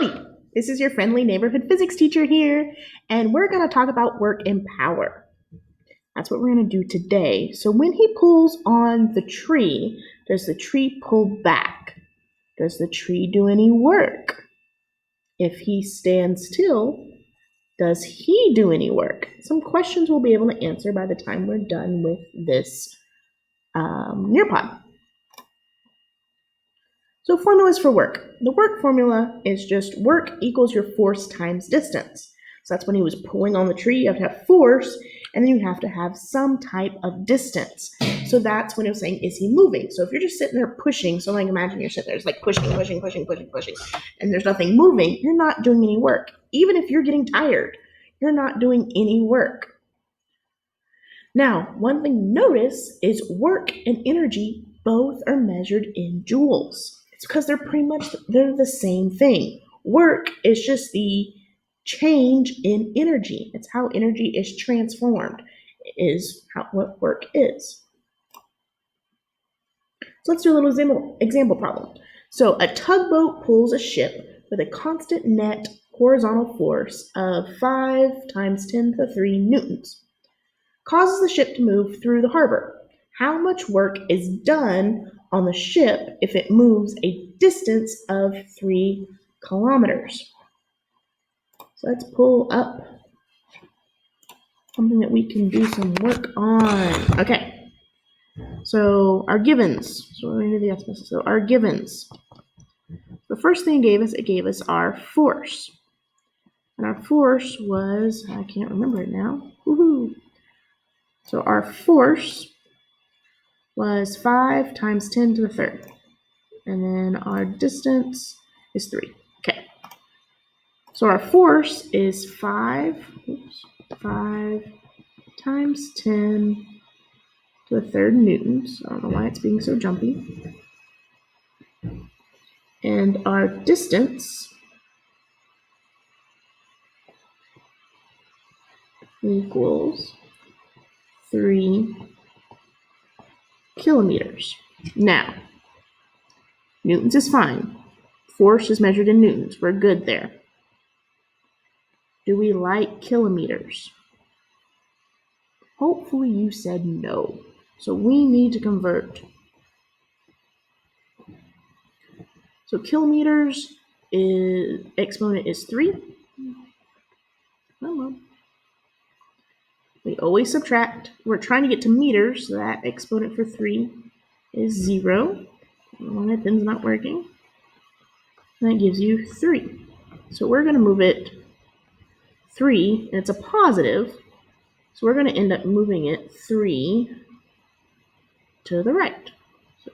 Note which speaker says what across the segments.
Speaker 1: Howdy! This is your friendly neighborhood physics teacher here, and we're going to talk about work and power. That's what we're going to do today. So when he pulls on the tree, does the tree pull back? Does the tree do any work? If he stands still, does he do any work? Some questions we'll be able to answer by the time we're done with this Nearpod. So formulas for work. The work formula is just work equals your force times distance. So that's when he was pulling on the tree, you have to have force, and then you have to have some type of distance. So that's when it was saying, is he moving? So if you're just sitting there pushing, so like imagine you're sitting there, it's like pushing, and there's nothing moving, you're not doing any work. Even if you're getting tired, you're not doing any work. Now, one thing to notice is work and energy both are measured in joules. It's because they're the same thing. Work is just the change in energy. It's how energy is transformed, what work is. So let's do a little example problem. So a tugboat pulls a ship with a constant net horizontal force of 5 times 10 to the 3 newtons. Causes the ship to move through the harbor. How much work is done on the ship if it moves a distance of 3 kilometers? So let's pull up something that we can do some work on. Okay, so our givens. So we're going to do the estimates. So our givens. The first thing it gave us our force. And our force was, I can't remember it now. Woohoo! So our force was 5 times 10 to the third. And then our distance is 3. Okay. So our force is 5 times 10 to the third newtons. I don't know why it's being so jumpy. And our distance equals 3 kilometers. Now, newtons is fine. Force is measured in newtons. We're good there. Do we like kilometers? Hopefully you said no. So we need to convert. So kilometers exponent is 3. Come on. We always subtract. We're trying to get to meters, so that exponent for 3 is 0. My pen's not working. And that gives you 3. So we're going to move it 3, and it's a positive. So we're going to end up moving it 3 to the right. So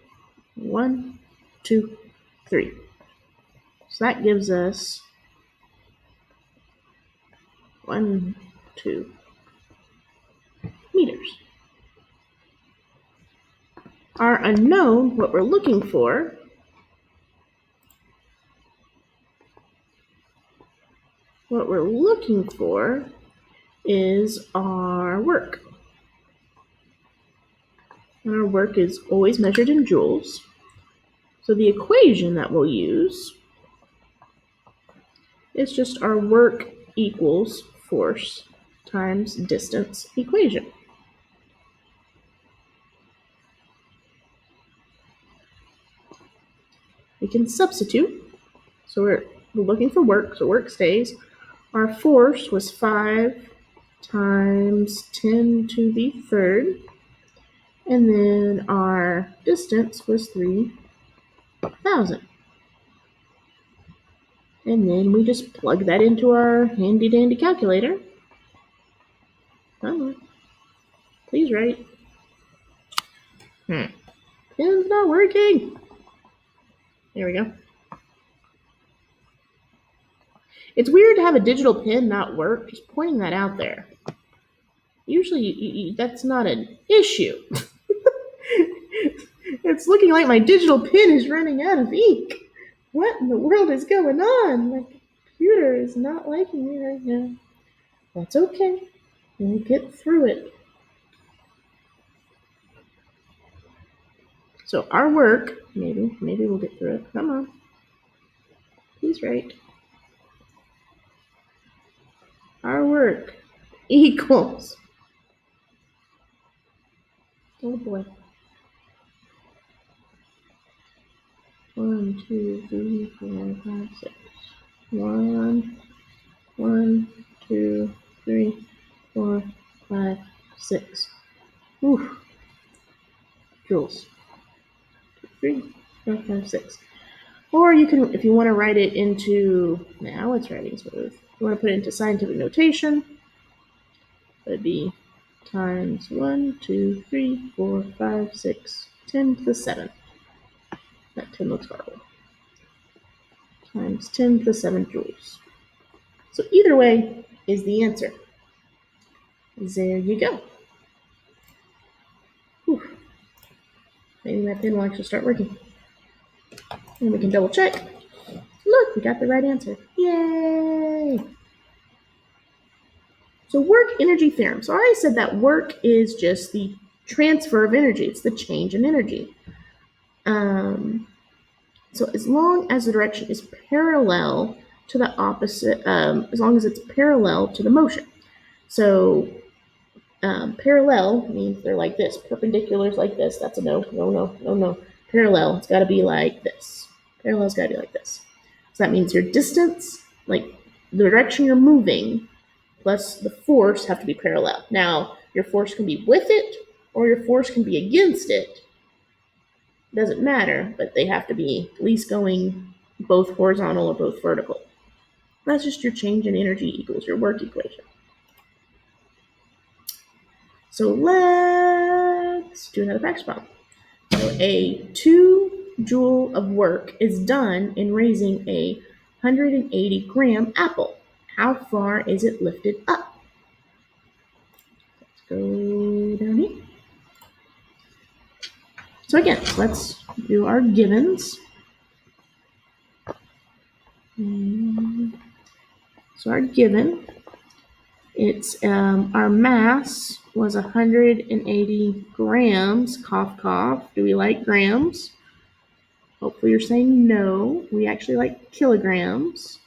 Speaker 1: 1, 2, 3. So that gives us 1, 2 meters. Our unknown, what we're looking for, is our work. And our work is always measured in joules. So the equation that we'll use is just our work equals force times distance equation. We can substitute. So we're looking for work, so work stays. Our force was 5 times 10 to the third. And then our distance was 3,000. And then we just plug that into our handy dandy calculator. Oh, please write. Pen's not working. There we go. It's weird to have a digital pen not work. Just pointing that out there. Usually that's not an issue. It's looking like my digital pen is running out of ink. What in the world is going on? My computer is not liking me right now. That's okay. We'll get through it. So our work, maybe we'll get through it. Come on. Please write. work equals, oh boy, 1, 2, 3, 4, 5, 6. 1, 1, 2, 3, 4, 5, 6. Oof. Joules. 3, 4, 5, 6. Or you can, if you want to write it into, now it's writing smooth. If you want to put it into scientific notation, that'd be times 1, 2, 3, 4, 5, 6, 10 to the 7. That 10 looks horrible. Times 10 to the 7 joules. So either way is the answer. There you go. Whew. Maybe my pen will actually start working. And we can double check. Look, we got the right answer. Yay! So work energy theorem. So I already said that work is just the transfer of energy. It's the change in energy. So as long as the direction is parallel to the opposite, as long as it's parallel to the motion. So parallel means they're like this. Perpendicular is like this. That's a no, no, no, no, no. Parallel, it's got to be like this. Parallel's got to be like this. So that means your distance, like the direction you're moving, plus the force have to be parallel. Now, your force can be with it, or your force can be against it. Doesn't matter, but they have to be at least going both horizontal or both vertical. That's just your change in energy equals your work equation. So let's do another practice problem. So a 2 joule of work is done in raising a 180 gram apple. How far is it lifted up? Let's go down here. So again, let's do our givens. So our given, it's our mass was 180 grams. Cough, cough. Do we like grams? Hopefully you're saying no. We actually like kilograms.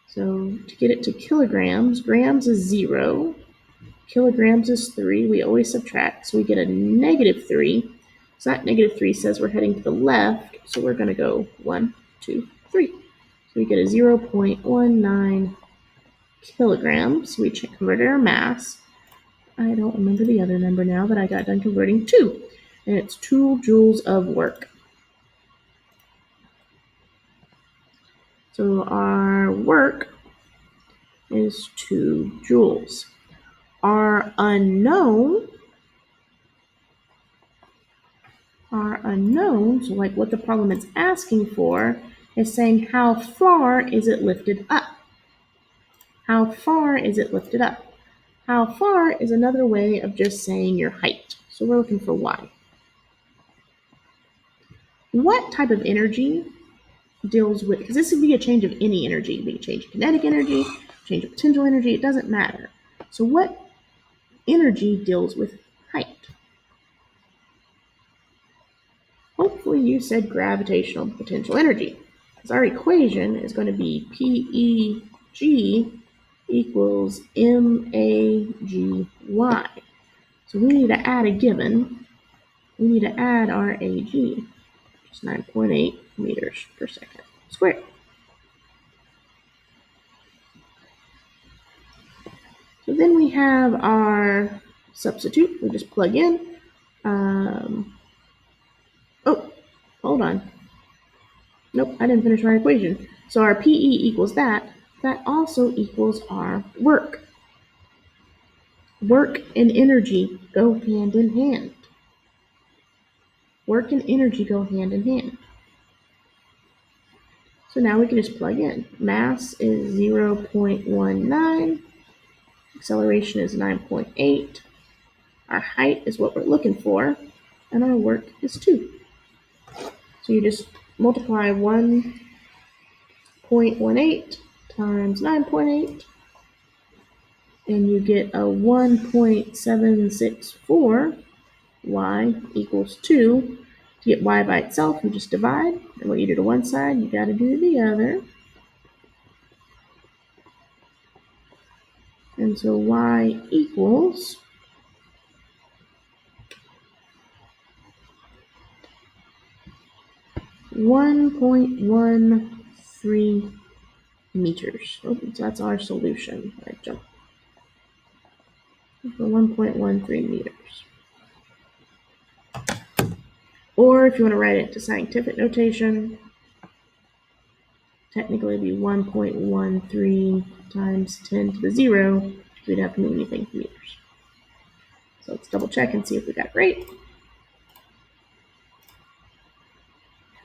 Speaker 1: So to get it to kilograms, grams is 0. Kilograms is 3. We always subtract, so we get a -3. So that -3 says we're heading to the left, so we're going to go 1, 2, 3. So we get a 0.19 kilograms. We converted our mass. I don't remember the other number now that I got done converting to. And it's 2 joules of work. So our work is 2 joules. Our unknown, so like what the problem is asking for, is saying how far is it lifted up? How far is it lifted up? How far is another way of just saying your height. So we're looking for y. What type of energy deals with, because this would be a change of any energy. It would be a change of kinetic energy, change of potential energy, it doesn't matter. So what energy deals with height? Hopefully you said gravitational potential energy, because our equation is going to be PEG equals MAGY. So we need to add a given. We need to add our AG, which is 9.8 meters per second squared. So then we have our substitute. We just plug in. Oh, hold on. Nope, I didn't finish our equation. So our PE equals that. That also equals our work. Work and energy go hand in hand. Work and energy go hand in hand. So now we can just plug in. Mass is 0.19. Acceleration is 9.8. Our height is what we're looking for. And our work is 2. So you just multiply 1.18 times 9.8. And you get a 1.764. Y equals 2. To get y by itself, you just divide. And what you do to one side, you got to do to the other. And so y equals 1.13 meters. Oh, so that's our solution. I jumped for 1.13 meters. Or if you want to write it to scientific notation, technically it'd be 1.13 times 10 to the 0. We'd have to move anything to meters. So let's double check and see if we got it right.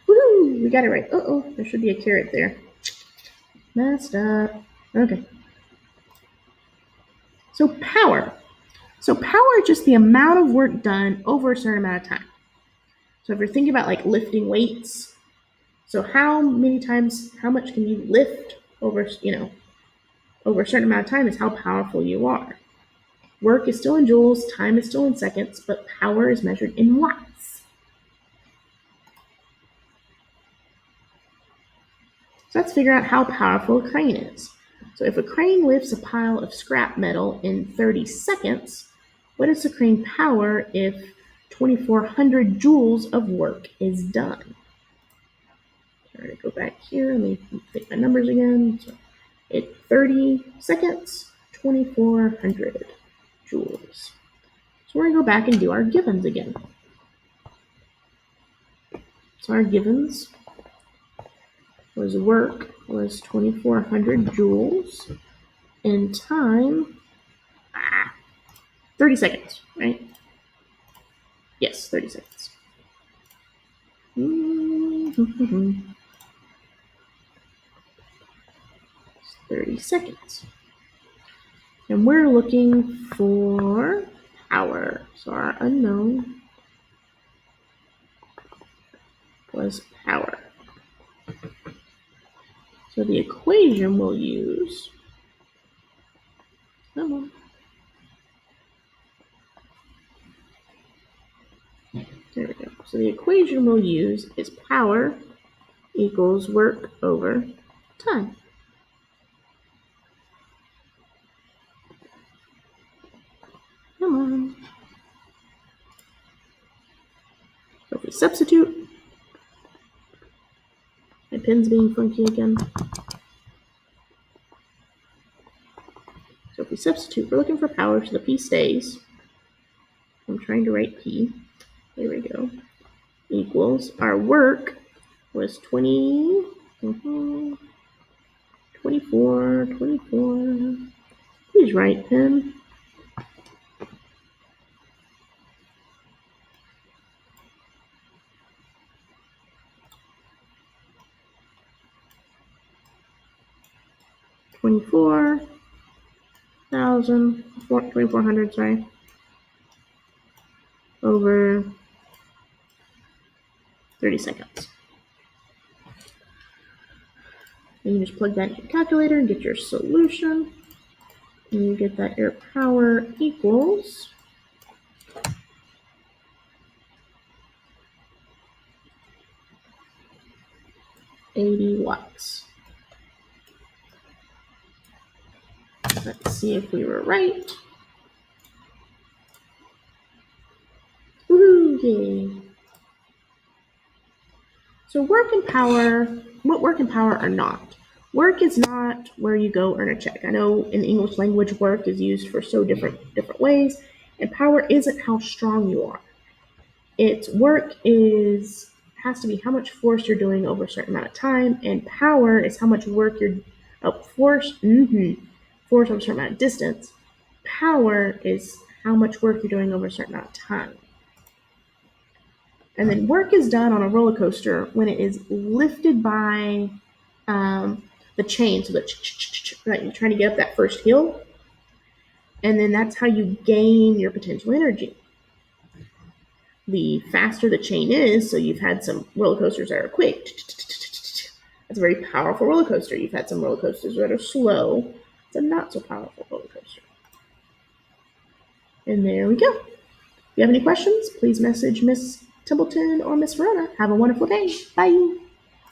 Speaker 1: Woohoo! We got it right. Uh-oh, there should be a caret there. Messed up. Okay. So power. So power is just the amount of work done over a certain amount of time. So if you're thinking about like lifting weights, so how much can you lift over a certain amount of time is how powerful you are. Work is still in joules, time is still in seconds, but power is measured in watts. So let's figure out how powerful a crane is. So if a crane lifts a pile of scrap metal in 30 seconds, what is the crane power if 2,400 joules of work is done? I'm going to go back here. Let me take my numbers again. So at 30 seconds, 2,400 joules. So we're going to go back and do our givens again. So our givens was work was 2,400 joules, and time, 30 seconds, right? Yes, 30 seconds. 30 seconds. And we're looking for power. So our unknown was power. So the equation we'll use, there we go. So the equation we'll use is power equals work over time. Come on. So if we substitute, my pen's being funky again. So if we substitute, we're looking for power, so the P stays. I'm trying to write P. There we go. Equals our work was 24. Please write, pen. $24,400, sorry, over 30 seconds. And you just plug that in your calculator and get your solution. And you get that your power equals 80 watts. Let's see if we were right. Woohoo, yay. So work and power, what work and power are not. Work is not where you go earn a check. I know in the English language, work is used for so different ways, and power isn't how strong you are. Has to be how much force you're doing over a certain amount of time, and power is how much work force over a certain amount of distance. Power is how much work you're doing over a certain amount of time. And then work is done on a roller coaster when it is lifted by the chain, so that you're trying to get up that first hill, and then that's how you gain your potential energy. The faster the chain is, so you've had some roller coasters that are quick. That's a very powerful roller coaster. You've had some roller coasters that are slow. It's a not so powerful roller coaster. And there we go. If you have any questions, please message Miss Templeton or Miss Verona. Have a wonderful day. Bye.